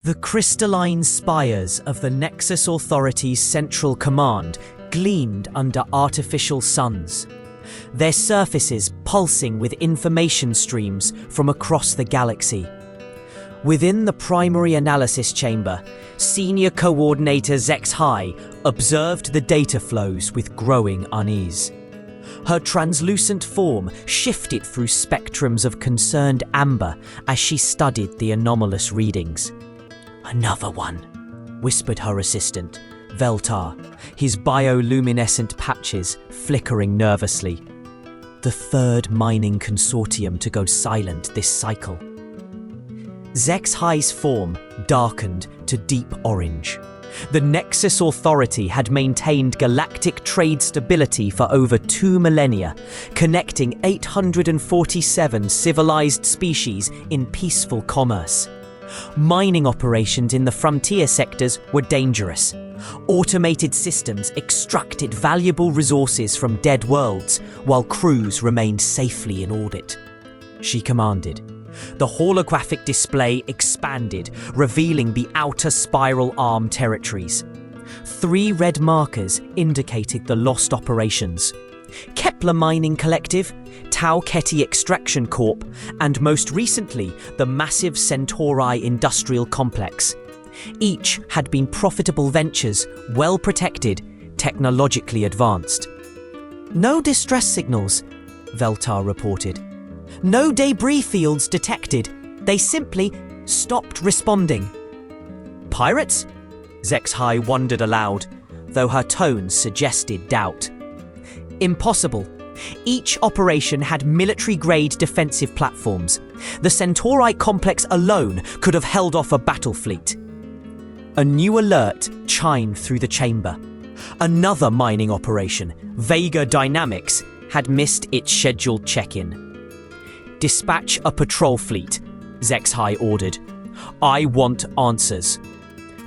The crystalline spires of the Nexus Authority's Central Command gleamed under artificial suns, their surfaces pulsing with information streams from across the galaxy. Within the primary analysis chamber, Senior Coordinator HFY observed the data flows with growing unease. Her translucent form shifted through spectrums of concerned amber as she studied the anomalous readings. "Another one," whispered her assistant, Veltar, his bioluminescent patches flickering nervously. The third mining consortium to go silent this cycle. HFY's form darkened to deep orange. The Nexus Authority had maintained galactic trade stability for over 2 millennia, connecting 847 civilized species in peaceful commerce. Mining operations in the frontier sectors were dangerous. Automated systems extracted valuable resources from dead worlds, while crews remained safely in orbit. She commanded. The holographic display expanded, revealing the outer spiral arm territories. 3 red markers indicated the lost operations: Kepler Mining Collective, Tau Keti Extraction Corp, and most recently, the massive Centauri Industrial Complex. Each had been profitable ventures, well protected, technologically advanced. "No distress signals," Veltar reported. "No debris fields detected. They simply stopped responding." "Pirates?" HFY wondered aloud, though her tones suggested doubt. "Impossible. Each operation had military-grade defensive platforms. The Centauri complex alone could have held off a battle fleet." A new alert chimed through the chamber. Another mining operation, Vega Dynamics, had missed its scheduled check-in. "Dispatch a patrol fleet," HFY ordered. "I want answers."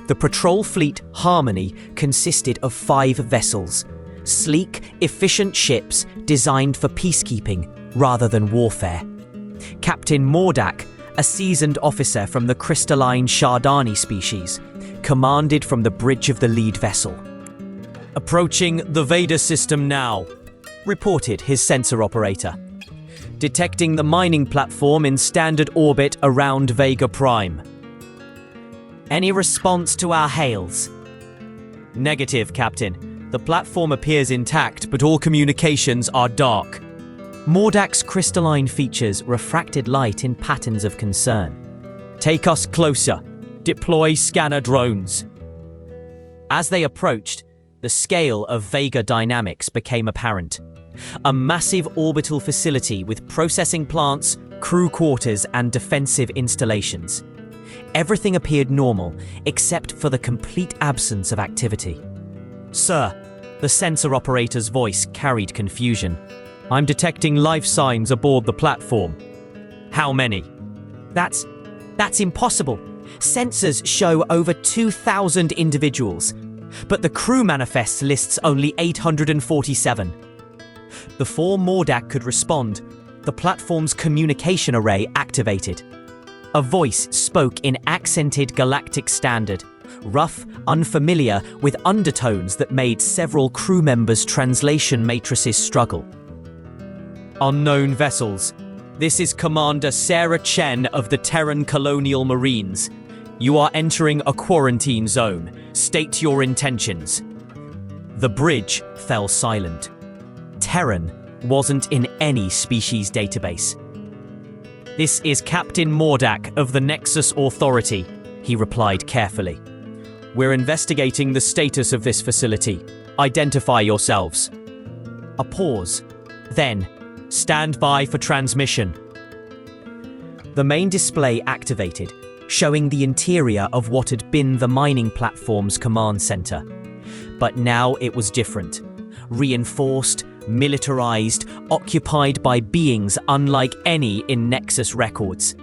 The patrol fleet Harmony consisted of 5 vessels, sleek, efficient ships designed for peacekeeping rather than warfare. Captain Mordak, a seasoned officer from the crystalline Shardani species, commanded from the bridge of the lead vessel. "Approaching the Veda system now," reported his sensor operator. "Detecting the mining platform in standard orbit around Vega Prime." "Any response to our hails?" "Negative, Captain. The platform appears intact, but all communications are dark." Mordak's crystalline features refracted light in patterns of concern. "Take us closer. Deploy scanner drones." As they approached, the scale of Vega Dynamics became apparent. A massive orbital facility with processing plants, crew quarters, and defensive installations. Everything appeared normal, except for the complete absence of activity. "Sir," the sensor operator's voice carried confusion. "I'm detecting life signs aboard the platform." "How many?" That's impossible. Sensors show over 2,000 individuals, but the crew manifest lists only 847. Before Mordak could respond, the platform's communication array activated. A voice spoke in accented Galactic standard, rough, unfamiliar, with undertones that made several crew members' translation matrices struggle. "Unknown vessels. This is Commander Sarah Chen of the Terran Colonial Marines. You are entering a quarantine zone. State your intentions." The bridge fell silent. Terran wasn't in any species database. "This is Captain Mordak of the Nexus Authority," he replied carefully. "We're investigating the status of this facility. Identify yourselves." A pause. Then, "Stand by for transmission." The main display activated, showing the interior of what had been the mining platform's command center. But now it was different. Reinforced, militarized, occupied by beings unlike any in Nexus records.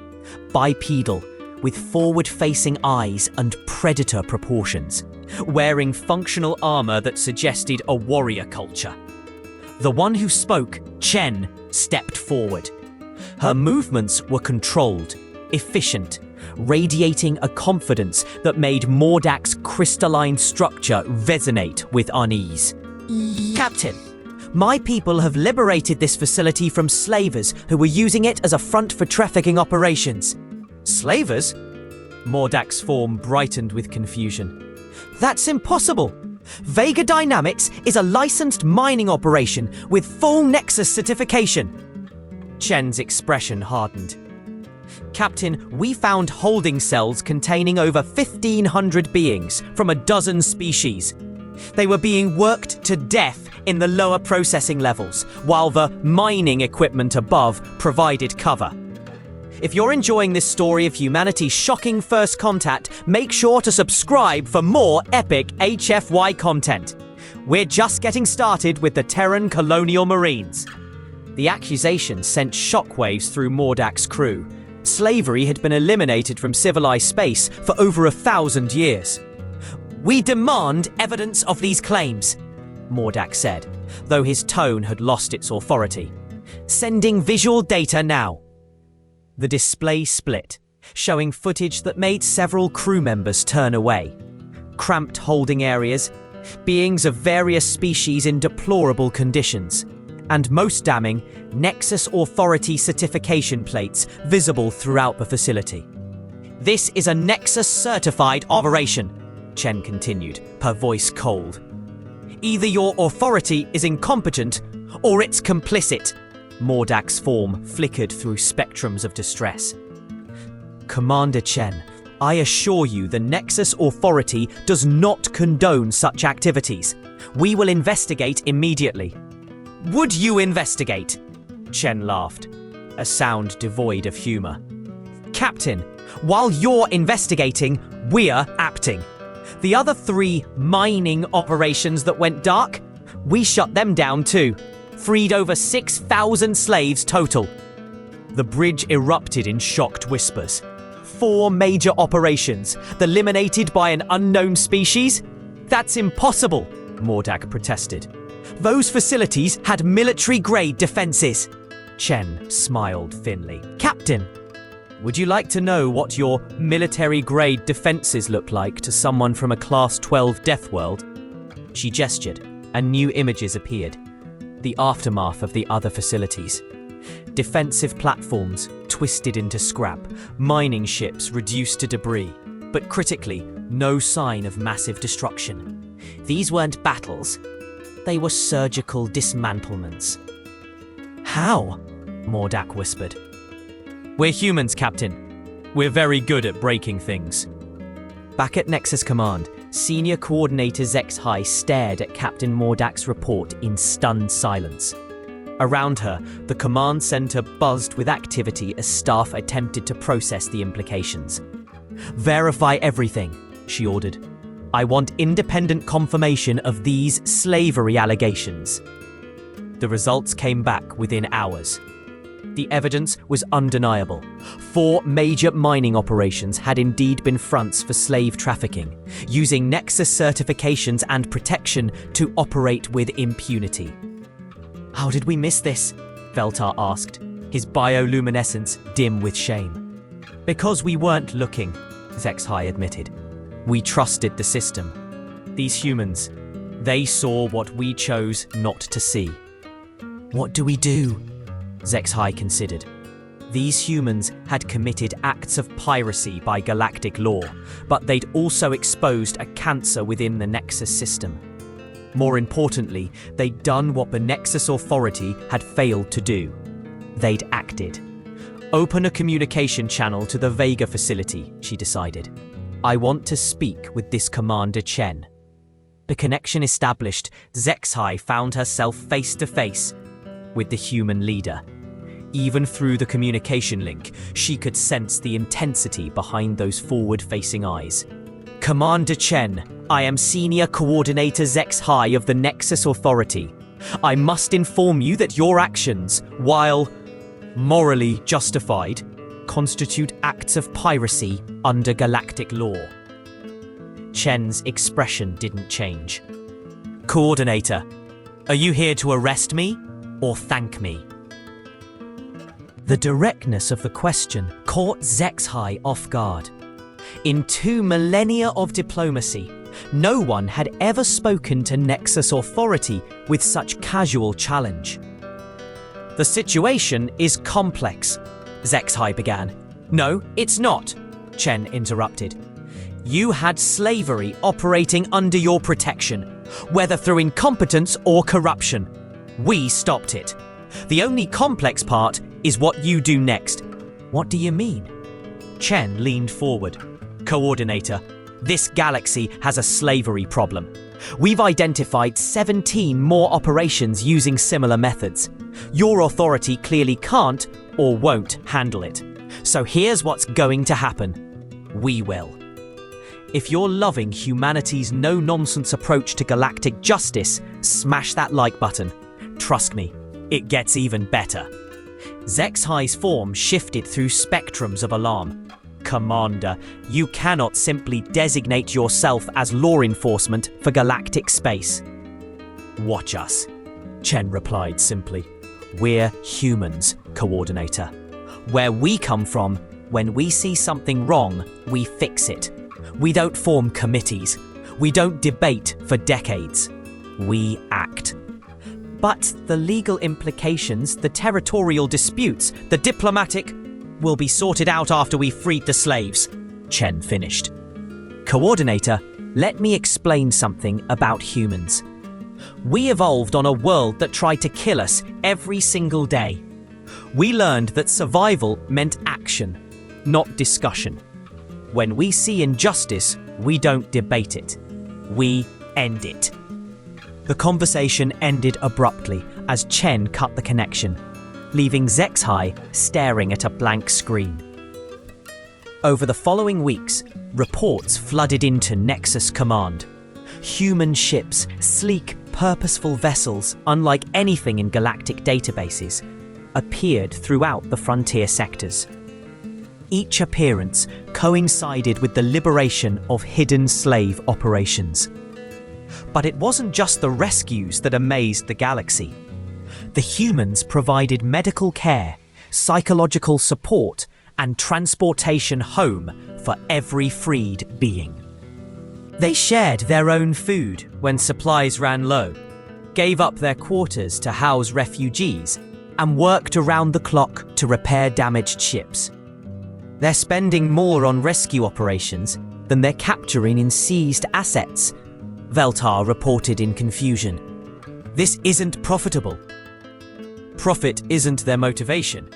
Bipedal, with forward-facing eyes and predator proportions, wearing functional armor that suggested a warrior culture. The one who spoke, Chen, stepped forward. Her movements were controlled, efficient, radiating a confidence that made Mordak's crystalline structure resonate with unease. "Captain, my people have liberated this facility from slavers who were using it as a front for trafficking operations." "Slavers?" Mordak's form brightened with confusion. "That's impossible. Vega Dynamics is a licensed mining operation with full Nexus certification." Chen's expression hardened. "Captain, we found holding cells containing over 1,500 beings from a dozen species. They were being worked to death in the lower processing levels, while the mining equipment above provided cover. If you're enjoying this story of humanity's shocking first contact, make sure to subscribe for more epic HFY content. We're just getting started with the Terran Colonial Marines." The accusation sent shockwaves through Mordak's crew. Slavery had been eliminated from civilized space for over 1,000 years. "We demand evidence of these claims," Mordak said, though his tone had lost its authority. "Sending visual data now." The display split, showing footage that made several crew members turn away. Cramped holding areas, beings of various species in deplorable conditions, and most damning, Nexus Authority certification plates visible throughout the facility. "This is a Nexus-certified operation," Chen continued, her voice cold. "Either your authority is incompetent, or it's complicit." Mordak's form flickered through spectrums of distress. "Commander Chen, I assure you the Nexus Authority does not condone such activities. We will investigate immediately." "Would you investigate?" Chen laughed, a sound devoid of humor. "Captain, while you're investigating, we're acting. The other 3 mining operations that went dark, we shut them down too. Freed over 6,000 slaves total." The bridge erupted in shocked whispers. 4 major operations, eliminated by an unknown species? "That's impossible," Mordak protested. "Those facilities had military-grade defenses." Chen smiled thinly. "Captain, would you like to know what your military-grade defenses look like to someone from a Class 12 Deathworld?" She gestured, and new images appeared. The aftermath of the other facilities. Defensive platforms twisted into scrap, mining ships reduced to debris, but critically, no sign of massive destruction. These weren't battles. They were surgical dismantlements. "How?" Mordak whispered. "We're humans, Captain. We're very good at breaking things." Back at Nexus Command, Senior Coordinator ZXHY stared at Captain Mordak's report in stunned silence. Around her, the command center buzzed with activity as staff attempted to process the implications. "Verify everything," she ordered. "I want independent confirmation of these slavery allegations." The results came back within hours. The evidence was undeniable. 4 major mining operations had indeed been fronts for slave trafficking, using Nexus certifications and protection to operate with impunity. "How did we miss this?" Veltar asked, his bioluminescence dim with shame. "Because we weren't looking," ZXHY admitted. "We trusted the system. These humans, they saw what we chose not to see." "What do we do?" ZXHY considered. These humans had committed acts of piracy by galactic law, but they'd also exposed a cancer within the Nexus system. More importantly, they'd done what the Nexus Authority had failed to do. They'd acted. "Open a communication channel to the Vega facility," she decided. "I want to speak with this Commander Chen." The connection established, ZXHY found herself face to face with the human leader. Even through the communication link, she could sense the intensity behind those forward-facing eyes. "Commander Chen, I am Senior Coordinator ZXHY of the Nexus Authority. I must inform you that your actions, while morally justified, constitute acts of piracy under galactic law." Chen's expression didn't change. "Coordinator, are you here to arrest me or thank me?" The directness of the question caught Zexhai off guard. In 2 millennia of diplomacy, no one had ever spoken to Nexus Authority with such casual challenge. "The situation is complex," Zexhai began. "No, it's not," Chen interrupted. "You had slavery operating under your protection, whether through incompetence or corruption. We stopped it. The only complex part is what you do next." "What do you mean?" Chen leaned forward. "Coordinator, this galaxy has a slavery problem. We've identified 17 more operations using similar methods. Your authority clearly can't or won't handle it. So here's what's going to happen. We will. If you're loving humanity's no-nonsense approach to galactic justice, smash that like button. Trust me, it gets even better." Zexhai's form shifted through spectrums of alarm. "Commander, you cannot simply designate yourself as law enforcement for galactic space." "Watch us," Chen replied simply. "We're humans, Coordinator. Where we come from, when we see something wrong, we fix it. We don't form committees. We don't debate for decades. We act." "But the legal implications, the territorial disputes, the diplomatic will be sorted out after we've freed the slaves," Chen finished. "Coordinator, let me explain something about humans. We evolved on a world that tried to kill us every single day. We learned that survival meant action, not discussion. When we see injustice, we don't debate it. We end it." The conversation ended abruptly as Chen cut the connection, leaving Zexhai staring at a blank screen. Over the following weeks, reports flooded into Nexus Command. Human ships, sleek, purposeful vessels, unlike anything in galactic databases, appeared throughout the frontier sectors. Each appearance coincided with the liberation of hidden slave operations. But it wasn't just the rescues that amazed the galaxy. The humans provided medical care, psychological support, and transportation home for every freed being. They shared their own food when supplies ran low, gave up their quarters to house refugees, and worked around the clock to repair damaged ships. They're spending more on rescue operations than they're capturing in seized assets, Veltar reported in confusion. "This isn't profitable." "Profit isn't their motivation,"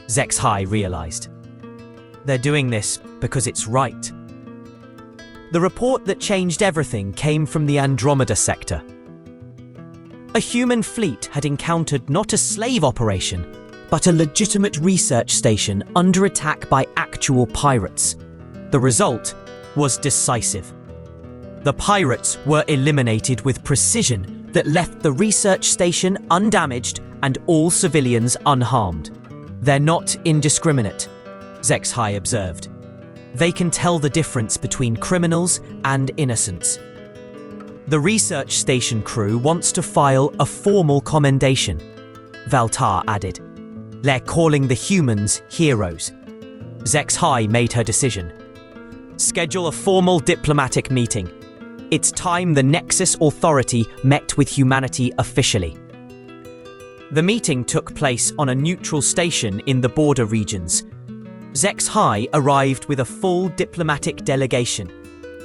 Zexhai realized. "They're doing this because it's right." The report that changed everything came from the Andromeda sector. A human fleet had encountered not a slave operation, but a legitimate research station under attack by actual pirates. The result was decisive. The pirates were eliminated with precision that left the research station undamaged and all civilians unharmed. "They're not indiscriminate," Zexhai observed. "They can tell the difference between criminals and innocents." "The research station crew wants to file a formal commendation," Veltar added. "They're calling the humans heroes." Zexhai made her decision. "Schedule a formal diplomatic meeting. It's time the Nexus Authority met with humanity officially." The meeting took place on a neutral station in the border regions. Zexhai arrived with a full diplomatic delegation,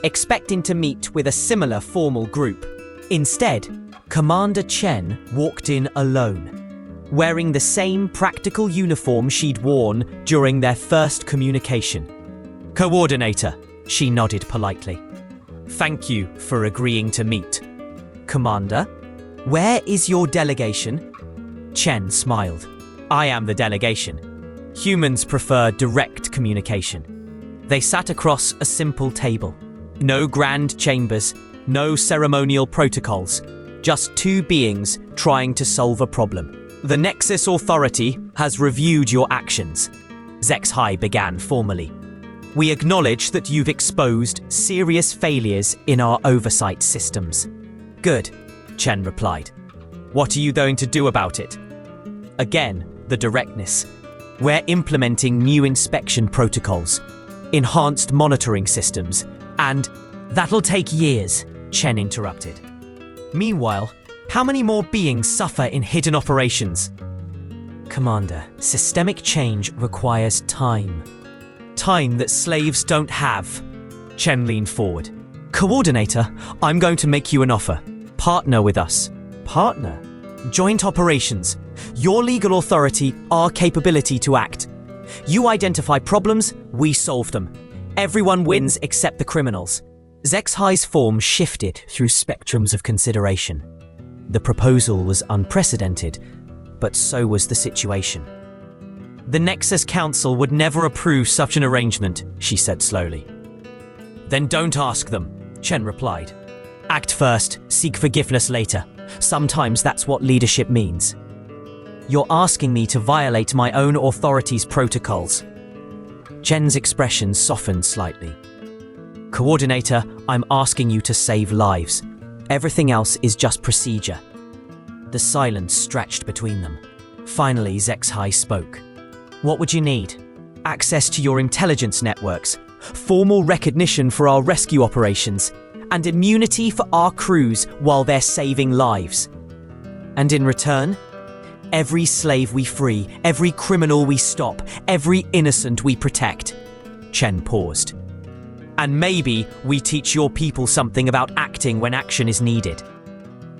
expecting to meet with a similar formal group. Instead, Commander Chen walked in alone, wearing the same practical uniform she'd worn during their first communication. "Coordinator," she nodded politely. "Thank you for agreeing to meet." "Commander, where is your delegation?" Chen smiled. "I am the delegation. Humans prefer direct communication." They sat across a simple table. No grand chambers, no ceremonial protocols, just two beings trying to solve a problem. "The Nexus Authority has reviewed your actions," Zexhai began formally. "We acknowledge that you've exposed serious failures in our oversight systems." "Good," Chen replied. "What are you going to do about it?" Again, the directness. We're implementing new inspection protocols, enhanced monitoring systems, and that'll take years, Chen interrupted. Meanwhile, how many more beings suffer in hidden operations? Commander, systemic change requires time. Time that slaves don't have. Chen leaned forward. Coordinator, I'm going to make you an offer. Partner with us. Partner? Joint operations. Your legal authority, our capability to act. You identify problems, we solve them. Everyone wins except the criminals. Zexhi's form shifted through spectrums of consideration. The proposal was unprecedented, but so was the situation. The Nexus Council would never approve such an arrangement, she said slowly. Then don't ask them, Chen replied. Act first, seek forgiveness later. Sometimes that's what leadership means. You're asking me to violate my own authority's protocols. Chen's expression softened slightly. Coordinator, I'm asking you to save lives. Everything else is just procedure. The silence stretched between them. Finally, Zexhi spoke. What would you need? Access to your intelligence networks, formal recognition for our rescue operations, and immunity for our crews while they're saving lives. And in return, every slave we free, every criminal we stop, every innocent we protect. Chen paused. And maybe we teach your people something about acting when action is needed.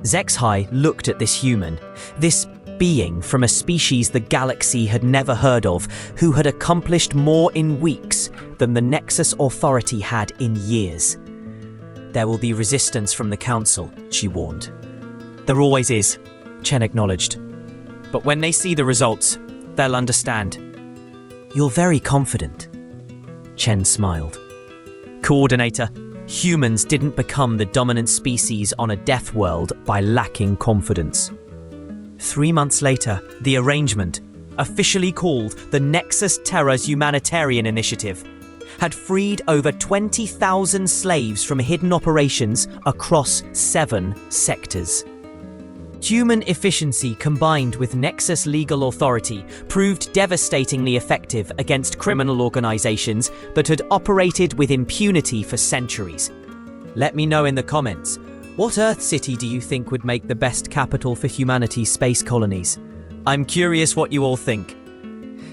Zexhi looked at this human, this being from a species the galaxy had never heard of, who had accomplished more in weeks than the Nexus Authority had in years. There will be resistance from the Council, she warned. There always is, Chen acknowledged. But when they see the results, they'll understand. You're very confident, Chen smiled. Coordinator, humans didn't become the dominant species on a death world by lacking confidence. 3 months later, the arrangement, officially called the Nexus Terra's Humanitarian Initiative, had freed over 20,000 slaves from hidden operations across 7 sectors. Human efficiency combined with Nexus legal authority proved devastatingly effective against criminal organizations that had operated with impunity for centuries. Let me know in the comments, what Earth city do you think would make the best capital for humanity's space colonies? I'm curious what you all think.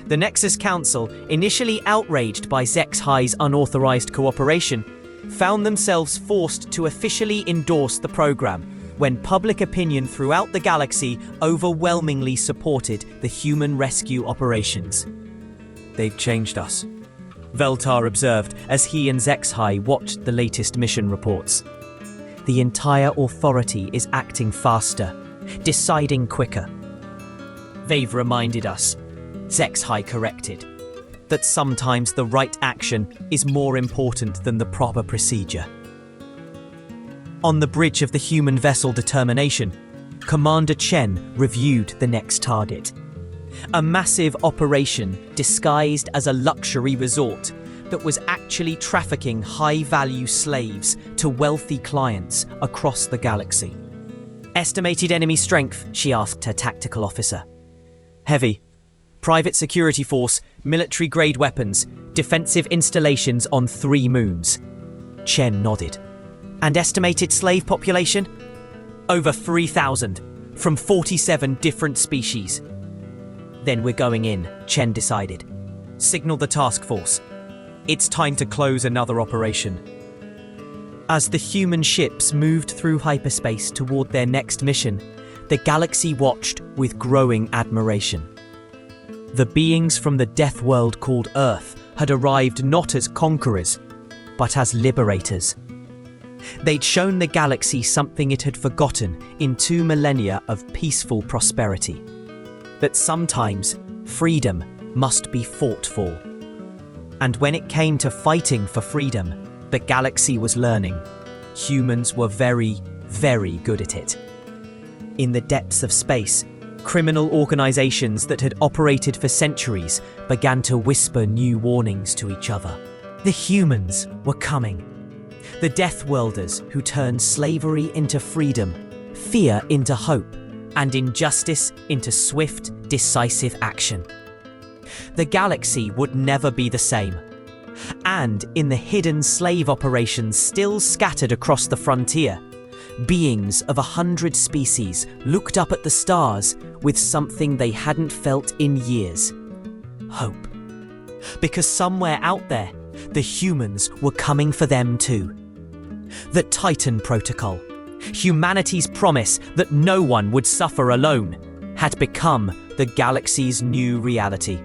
The Nexus Council, initially outraged by Zexhi's unauthorized cooperation, found themselves forced to officially endorse the program when public opinion throughout the galaxy overwhelmingly supported the human rescue operations. They've changed us, Veltar observed as he and Zexhi watched the latest mission reports. The entire authority is acting faster, deciding quicker. They've reminded us, Zexhi corrected, that sometimes the right action is more important than the proper procedure. On the bridge of the human vessel Determination, Commander Chen reviewed the next target. A massive operation disguised as a luxury resort that was actually trafficking high-value slaves to wealthy clients across the galaxy. Estimated enemy strength, she asked her tactical officer. Heavy. Private security force, military-grade weapons, defensive installations on 3 moons. Chen nodded. And estimated slave population? Over 3,000, from 47 different species. Then we're going in, Chen decided. Signal the task force. It's time to close another operation. As the human ships moved through hyperspace toward their next mission, the galaxy watched with growing admiration. The beings from the death world called Earth had arrived not as conquerors, but as liberators. They'd shown the galaxy something it had forgotten in 2 millennia of peaceful prosperity. That sometimes freedom must be fought for. And when it came to fighting for freedom, the galaxy was learning. Humans were very, very good at it. In the depths of space, criminal organizations that had operated for centuries began to whisper new warnings to each other. The humans were coming. The Deathworlders who turned slavery into freedom, fear into hope, and injustice into swift, decisive action. The galaxy would never be the same. And in the hidden slave operations still scattered across the frontier, beings of 100 species looked up at the stars with something they hadn't felt in years: hope. Because somewhere out there, the humans were coming for them too. The Titan Protocol, humanity's promise that no one would suffer alone, had become the galaxy's new reality.